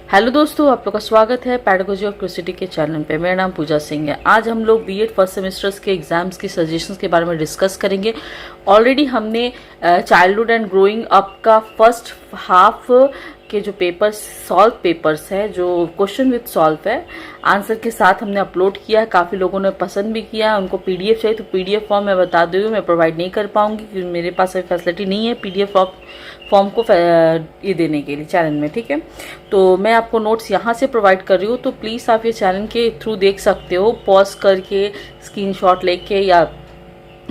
Hello दोस्तों, आप लोग का स्वागत है पैडागोजी ऑफ क्यूरियोसिटी के चैनल पे। मेरा नाम पूजा सिंह है। आज हम लोग बीएड फर्स्ट सेमेस्टर्स के एग्जाम्स की सजेशंस के बारे में डिस्कस करेंगे। ऑलरेडी हमने चाइल्डहुड एंड ग्रोइंग अप का फर्स्ट हाफ के जो पेपर्स सॉल्व पेपर्स है, जो क्वेश्चन विद सॉल्व है, आंसर के साथ हमने अपलोड किया है। काफ़ी लोगों ने पसंद भी किया है। उनको पीडीएफ चाहिए तो पीडीएफ फॉर्म मैं बता दूँ मैं प्रोवाइड नहीं कर पाऊंगी क्योंकि मेरे पास अभी फैसिलिटी नहीं है पीडीएफ फॉर्म को ये देने के लिए चैनल में। ठीक है, तो मैं आपको नोट्स यहाँ से प्रोवाइड कर रही हूँ, तो प्लीज़ आप ये चैनल के थ्रू देख सकते हो। पॉज करके स्क्रीनशॉट लेके या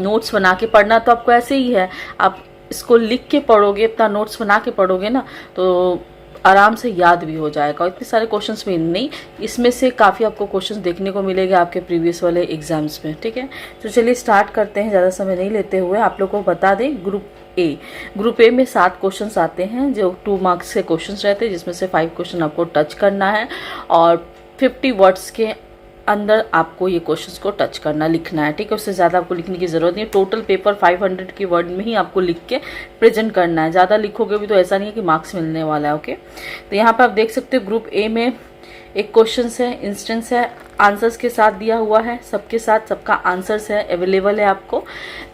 नोट्स बना के पढ़ना तो आपको ऐसे ही है। आप इसको लिख के पढ़ोगे, अपना नोट्स बना के पढ़ोगे ना, तो आराम से याद भी हो जाएगा। इतने सारे क्वेश्चंस में नहीं, इसमें से काफ़ी आपको क्वेश्चंस देखने को मिलेगा आपके प्रीवियस वाले एग्जाम्स में। ठीक है, तो चलिए स्टार्ट करते हैं। ज़्यादा समय नहीं लेते हुए आप लोगों को बता दें, ग्रुप ए में 7 क्वेश्चंस आते हैं जो 2 मार्क्स के क्वेश्चंस रहते हैं, जिसमें से 5 क्वेश्चन आपको टच करना है और 50 वर्ड्स के अंदर आपको ये क्वेश्चंस को टच करना, लिखना है। ठीक है, उससे ज़्यादा आपको लिखने की ज़रूरत नहीं है। टोटल पेपर 500 की वर्ड में ही आपको लिख के प्रेजेंट करना है। ज़्यादा लिखोगे भी तो ऐसा नहीं है कि मार्क्स मिलने वाला है। ओके, तो यहाँ पर आप देख सकते हो ग्रुप ए में एक क्वेश्चन है, इंस्टेंस है, आंसर्स के साथ दिया हुआ है, सबके साथ सबका आंसर्स है, अवेलेबल है आपको।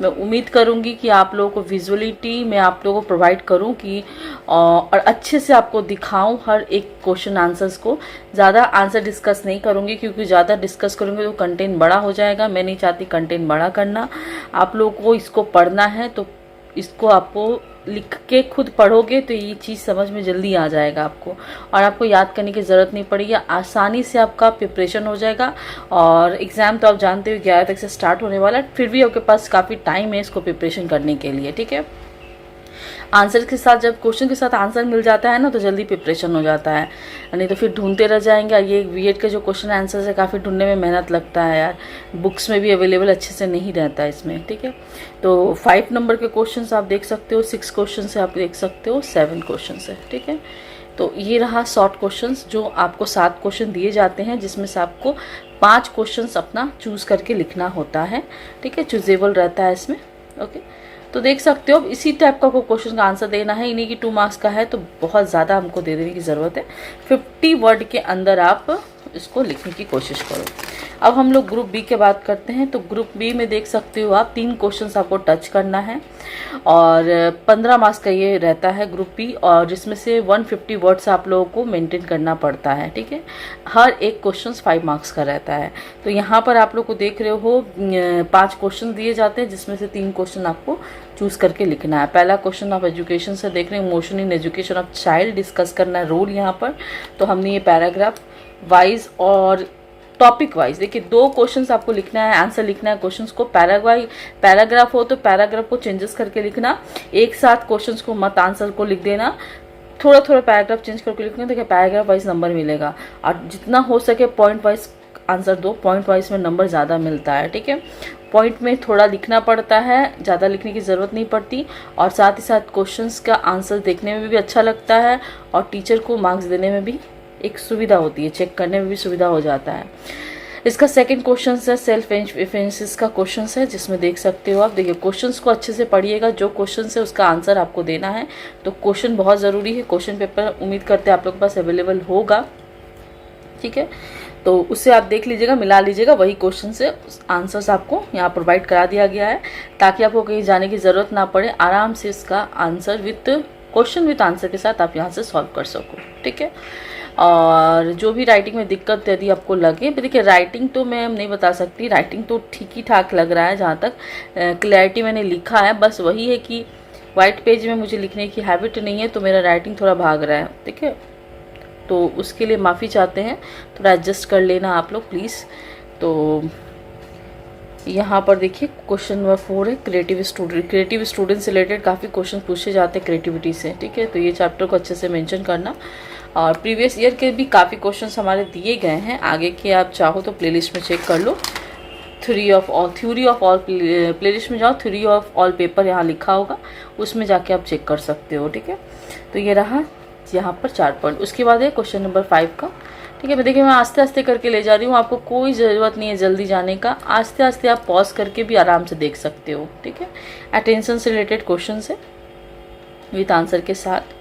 मैं उम्मीद करूंगी कि आप लोगों को विजुअलिटी मैं आप लोगों को प्रोवाइड करूं कि और अच्छे से आपको दिखाऊं हर एक क्वेश्चन आंसर्स को। ज़्यादा आंसर डिस्कस नहीं करूंगी क्योंकि ज़्यादा डिस्कस करूंगी तो कंटेंट बड़ा हो जाएगा। मैं नहीं चाहती कंटेंट बड़ा करना। आप लोगों को इसको पढ़ना है तो इसको आपको लिख के खुद पढ़ोगे तो ये चीज़ समझ में जल्दी आ जाएगा आपको, और आपको याद करने की ज़रूरत नहीं पड़ेगी। आसानी से आपका प्रिपरेशन हो जाएगा। और एग्ज़ाम तो आप जानते हो 11 तक से स्टार्ट होने वाला है, फिर भी आपके पास काफ़ी टाइम है इसको प्रिपरेशन करने के लिए। ठीक है, आंसर के साथ जब क्वेश्चन के साथ आंसर मिल जाता है ना तो जल्दी प्रिपरेशन हो जाता है, नहीं तो फिर ढूंढते रह जाएंगे। ये बीएड के जो क्वेश्चन आंसर है काफ़ी ढूंढने में मेहनत लगता है यार, बुक्स में भी अवेलेबल अच्छे से नहीं रहता है इसमें। ठीक है, तो 5 नंबर के क्वेश्चन आप देख सकते हो, 6 क्वेश्चन से आप देख सकते हो, 7 क्वेश्चन है। ठीक है, तो ये रहा शॉर्ट क्वेश्चंस जो आपको 7 क्वेश्चन दिए जाते हैं, जिसमें से आपको 5 क्वेश्चंस अपना चूज़ करके लिखना होता है। ठीक है, चूजेबल रहता है इसमें। ओके, तो देख सकते हो अब इसी टाइप का कोई क्वेश्चन का आंसर देना है। इन्हीं की 2 मार्क्स का है तो बहुत ज़्यादा हमको दे देने की ज़रूरत है। 50 वर्ड के अंदर आप इसको लिखने की कोशिश करो। अब हम लोग ग्रुप बी के बात करते हैं। तो ग्रुप बी में देख सकते हो आप 3 क्वेश्चंस आपको टच करना है और 15 मार्क्स का ये रहता है ग्रुप बी, और जिसमें से 150 वर्ड्स आप लोगों को मेंटेन करना पड़ता है। ठीक है, हर एक क्वेश्चन 5 मार्क्स का रहता है। तो यहाँ पर आप लोग को देख रहे हो 5 क्वेश्चन दिए जाते हैं, जिसमें से 3 क्वेश्चन आपको चूज करके लिखना है। पहला क्वेश्चन आप एजुकेशन से देख रहे हैं, emotion in education of child discuss करना है रोल यहाँ पर। तो हमने ये पैराग्राफ वाइज और टॉपिक वाइज, देखिए 2 क्वेश्चंस आपको लिखना है, आंसर लिखना है क्वेश्चंस को। पैराग्राफ हो तो पैराग्राफ को चेंजेस करके लिखना, एक साथ क्वेश्चंस को मत आंसर को लिख देना। थोड़ा थोड़ा पैराग्राफ चेंज करके लिखना, देखिए पैराग्राफ वाइज नंबर मिलेगा। और जितना हो सके पॉइंट वाइज आंसर दो, पॉइंट वाइज में नंबर ज़्यादा मिलता है। ठीक है, पॉइंट में थोड़ा लिखना पड़ता है, ज़्यादा लिखने की ज़रूरत नहीं पड़ती, और साथ ही साथ क्वेश्चंस का आंसर देखने में भी अच्छा लगता है और टीचर को मार्क्स देने में भी एक सुविधा होती है, चेक करने में भी सुविधा हो जाता है। इसका सेकंड क्वेश्चन है सेल्फ एफिशिएंसी का क्वेश्चन है, जिसमें देख सकते हो आप। देखिए क्वेश्चंस को अच्छे से पढ़िएगा, जो क्वेश्चन है उसका आंसर आपको देना है। तो क्वेश्चन बहुत ज़रूरी है। क्वेश्चन पेपर उम्मीद करते हैं आप लोग के पास अवेलेबल होगा। ठीक है, तो उससे आप देख लीजिएगा, मिला लीजिएगा, वही क्वेश्चन से आंसर्स आपको यहाँ प्रोवाइड करा दिया गया है, ताकि आपको कहीं जाने की ज़रूरत ना पड़े। आराम से इसका आंसर क्वेश्चन विथ आंसर के साथ आप यहाँ से सॉल्व कर सको। ठीक है, और जो भी राइटिंग में दिक्कत यदि आपको लगे, देखिए राइटिंग तो मैं नहीं बता सकती, राइटिंग तो ठीक ही ठाक लग रहा है। जहाँ तक क्लैरिटी मैंने लिखा है, बस वही है कि वाइट पेज में मुझे लिखने की हैबिट नहीं है, तो मेरा राइटिंग थोड़ा भाग रहा है। ठीक है, तो उसके लिए माफ़ी चाहते हैं, थोड़ा एडजस्ट कर लेना आप लोग प्लीज़। तो यहाँ पर देखिए क्वेश्चन नंबर 4 है क्रिएटिव स्टूडेंट से रिलेटेड काफ़ी क्वेश्चन पूछे जाते हैं क्रिएटिविटी से। ठीक है, तो ये चैप्टर को अच्छे से मेंशन करना। और प्रीवियस ईयर के भी काफ़ी क्वेश्चंस हमारे दिए गए हैं, आगे के आप चाहो तो प्लेलिस्ट में चेक कर लो। थ्योरी ऑफ ऑल प्लेलिस्ट में जाओ, थ्योरी ऑफ ऑल पेपर यहाँ लिखा होगा, उसमें जाके आप चेक कर सकते हो। ठीक है, तो ये रहा यहाँ पर 4 पॉइंट। उसके बाद है क्वेश्चन नंबर 5 का। ठीक है, देखिए मैं आस्ते आस्ते करके ले जा रही हूँ, आपको कोई ज़रूरत नहीं है जल्दी जाने का, आस्ते आस्ते आप पॉज करके भी आराम से देख सकते हो। ठीक है, अटेंशन से रिलेटेड क्वेश्चन है विथ आंसर के साथ।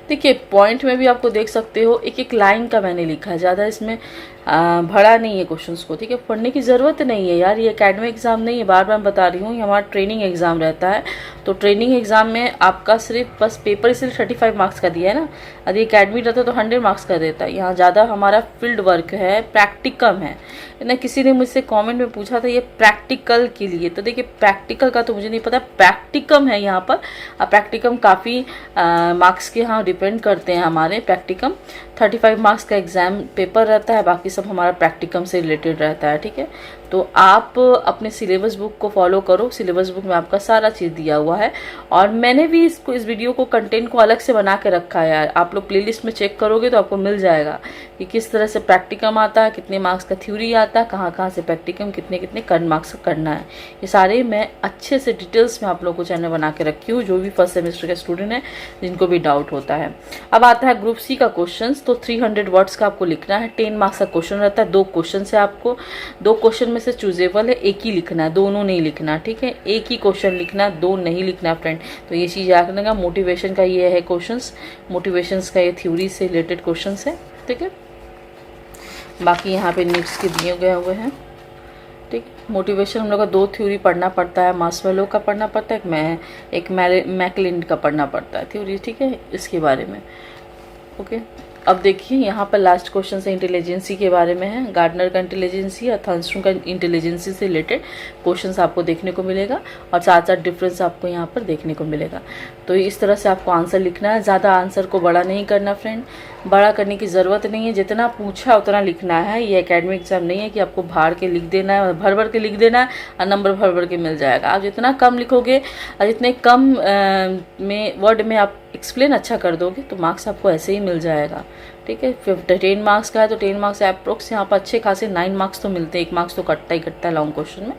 देखिए पॉइंट में भी आपको देख सकते हो, एक एक लाइन का मैंने लिखा है, ज़्यादा इसमें भरा नहीं है क्वेश्चंस को, ठीक है। पढ़ने की ज़रूरत नहीं है यार, ये एकेडमिक एग्ज़ाम नहीं है, बार बार बता रही हूँ, ये हमारा ट्रेनिंग एग्ज़ाम रहता है। तो ट्रेनिंग एग्ज़ाम में आपका सिर्फ बस पेपर इसलिए 35 मार्क्स का दिया है ना, यदि एकेडमिक रहता तो 100 मार्क्स का देता है। यहाँ ज़्यादा हमारा फील्ड वर्क है, प्रैक्टिकम है ना। किसी ने मुझसे कमेंट में पूछा था ये प्रैक्टिकल के लिए, तो देखिए प्रैक्टिकल का तो मुझे नहीं पता, प्रैक्टिकम है यहाँ पर। प्रैक्टिकम काफ़ी मार्क्स के यहाँ डिपेंड करते हैं हमारे प्रैक्टिकम। 35 मार्क्स का एग्ज़ाम पेपर रहता है, बाकी सब हमारा प्रैक्टिकम से रिलेटेड रहता है, ठीक है। तो आप अपने सिलेबस बुक को फॉलो करो, सिलेबस बुक में आपका सारा चीज़ दिया हुआ है। और मैंने भी इस वीडियो को कंटेंट को अलग से बना के रखा है यार, आप लोग प्लेलिस्ट में चेक करोगे तो आपको मिल जाएगा कि किस तरह से प्रैक्टिकम आता है, कितने मार्क्स का थ्योरी आता है, कहाँ कहाँ से प्रैक्टिकम कितने कितने मार्क्स का करना है। ये सारे मैं अच्छे से डिटेल्स में आप लोगों को चैनल बना के रखी हूँ, जो भी फर्स्ट सेमेस्टर के स्टूडेंट हैं जिनको भी डाउट होता है। अब आता है ग्रुप सी का क्वेश्चन। तो 300 वर्ड्स का आपको लिखना है, 10 मार्क्स का क्वेश्चन रहता है, 2 क्वेश्चन है आपको, 2 क्वेश्चन में से चूजेबल है, एक ही लिखना है, दोनों नहीं लिखना, ठीक है। एक ही क्वेश्चन लिखना है, 2 नहीं लिखना है फ्रेंड। तो ये चीज़ याद रखना। मोटिवेशन का ये है क्वेश्चंस, मोटिवेशंस का ये थ्योरी से रिलेटेड क्वेश्चंस है, ठीक है। बाकी यहाँ पे नीड्स के दिए गए हुए हैं, ठीक। मोटिवेशन हम लोग का 2 थ्योरी पढ़ना पड़ता है, मार्शमैलो का पढ़ना पड़ता है, एक मैकलिंड का पढ़ना पड़ता है थ्योरी, ठीक है, इसके बारे में, ओके। अब देखिए यहाँ पर लास्ट क्वेश्चन से इंटेलिजेंसी के बारे में है, गार्डनर का इंटेलिजेंसी या थॉर्नस्ट्रॉम का इंटेलिजेंसी से रिलेटेड क्वेश्चंस आपको देखने को मिलेगा, और साथ साथ डिफरेंस आपको यहाँ पर देखने को मिलेगा। तो इस तरह से आपको आंसर लिखना है, ज़्यादा आंसर को बड़ा नहीं करना फ्रेंड, बड़ा करने की ज़रूरत नहीं है, जितना पूछा उतना लिखना है। ये एकेडमिक एग्जाम नहीं है कि आपको भार के लिख देना है, भर भर के लिख देना है और नंबर भर भर के मिल जाएगा। आप जितना कम लिखोगे और जितने कम में वर्ड में आप एक्सप्लेन अच्छा कर दोगे तो मार्क्स आपको ऐसे ही मिल जाएगा, ठीक है। 10 मार्क्स का है तो 10 मार्क्स अप्रोक्स यहाँ पर अच्छे खासे 9 मार्क्स तो मिलते हैं, 1 मार्क्स तो कटता ही कटता है लॉन्ग क्वेश्चन में,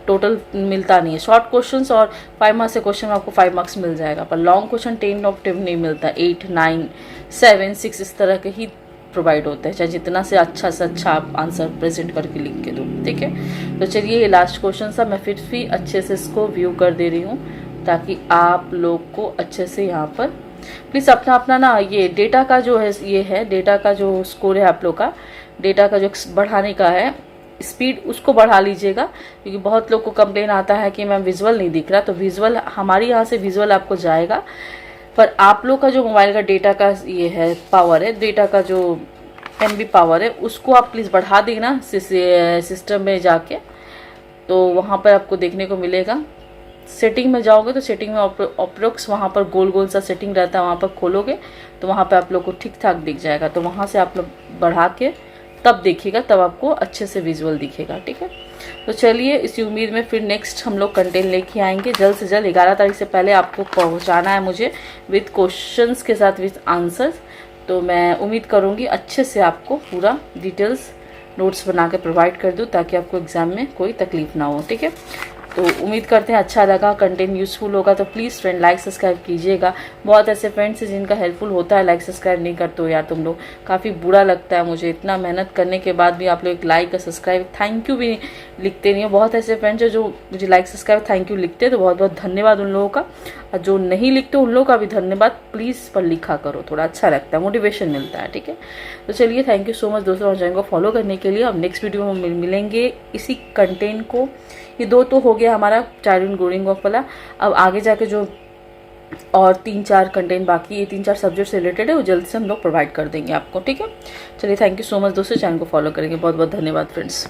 टोटल मिलता नहीं है। शॉर्ट क्वेश्चंस और 5 मार्क्स के क्वेश्चन में आपको 5 मार्क्स मिल जाएगा, पर लॉन्ग क्वेश्चन 10 ऑफ 10 नहीं मिलता, 8, 9, 7, 6 इस तरह के ही प्रोवाइड होते हैं, चाहे जितना से अच्छा आप आंसर प्रेजेंट करके लिख के दो, ठीक है। तो चलिए ये लास्ट क्वेश्चन था, मैं फिर भी अच्छे से इसको व्यू कर दे रही हूँ ताकि आप लोग को अच्छे से यहाँ पर प्लीज़ अपना ना ये डेटा का जो है, ये है डेटा का जो स्कोर है आप लोग का, डेटा का जो बढ़ाने का है स्पीड, उसको बढ़ा लीजिएगा, क्योंकि बहुत लोग को कंप्लेन आता है कि मैम विजुअल नहीं दिख रहा। तो विजुअल हमारी यहाँ से विजुअल आपको जाएगा, पर आप लोग का जो मोबाइल का डेटा का ये है पावर है, डेटा का जो MB पावर है, उसको आप प्लीज़ बढ़ा देना सिस्टम में जाके, तो वहाँ पर आपको देखने को मिलेगा। सेटिंग में जाओगे तो सेटिंग में अप्रोक्स वहाँ पर गोल गोल सा सेटिंग रहता है, वहाँ पर खोलोगे तो वहाँ पे आप लोग को ठीक ठाक दिख जाएगा। तो वहाँ से आप लोग बढ़ा के तब देखिएगा, तब आपको अच्छे से विजुअल दिखेगा, ठीक है। तो चलिए इसी उम्मीद में फिर नेक्स्ट हम लोग कंटेंट लेके आएंगे जल्द से जल्द। 11 तारीख से पहले आपको पहुँचाना है मुझे विथ क्वेश्चंस के साथ विथ आंसर्स। तो मैं उम्मीद करूँगी अच्छे से आपको पूरा डिटेल्स नोट्स बना के प्रोवाइड कर दूँ ताकि आपको एग्ज़ाम में कोई तकलीफ ना हो, ठीक है। तो उम्मीद करते हैं अच्छा लगा, कंटेंट यूजफुल होगा। तो प्लीज़ फ्रेंड लाइक सब्सक्राइब कीजिएगा। बहुत ऐसे फ्रेंड्स हैं जिनका हेल्पफुल होता है, लाइक सब्सक्राइब नहीं करते हो यार तुम लोग, काफ़ी बुरा लगता है मुझे, इतना मेहनत करने के बाद भी आप लोग एक लाइक और सब्सक्राइब थैंक यू भी लिखते नहीं हो। बहुत ऐसे फ्रेंड्स हैं जो मुझे लाइक सब्सक्राइब थैंक यू लिखते हैं, तो बहुत बहुत धन्यवाद उन लोगों का। और जो नहीं लिखते उन लोगों का भी धन्यवाद, प्लीज़ पर लिखा करो, थोड़ा अच्छा लगता है, मोटिवेशन मिलता है, ठीक है। तो चलिए थैंक यू सो मच दोस्तों और चैनल को फॉलो करने के लिए। अब नेक्स्ट वीडियो में मिलेंगे इसी कंटेंट को। ये 2 तो हो गया हमारा चाइल्ड एंड ग्रोइंग अप वाला, अब आगे जाके जो और 3-4 कंटेंट बाकी, ये 3-4 सब्जेक्ट से रिलेटेड है, वो जल्द से हम लोग प्रोवाइड कर देंगे आपको, ठीक है। चलिए थैंक यू सो मच दोस्तों, चैनल को फॉलो करेंगे। बहुत बहुत धन्यवाद फ्रेंड्स।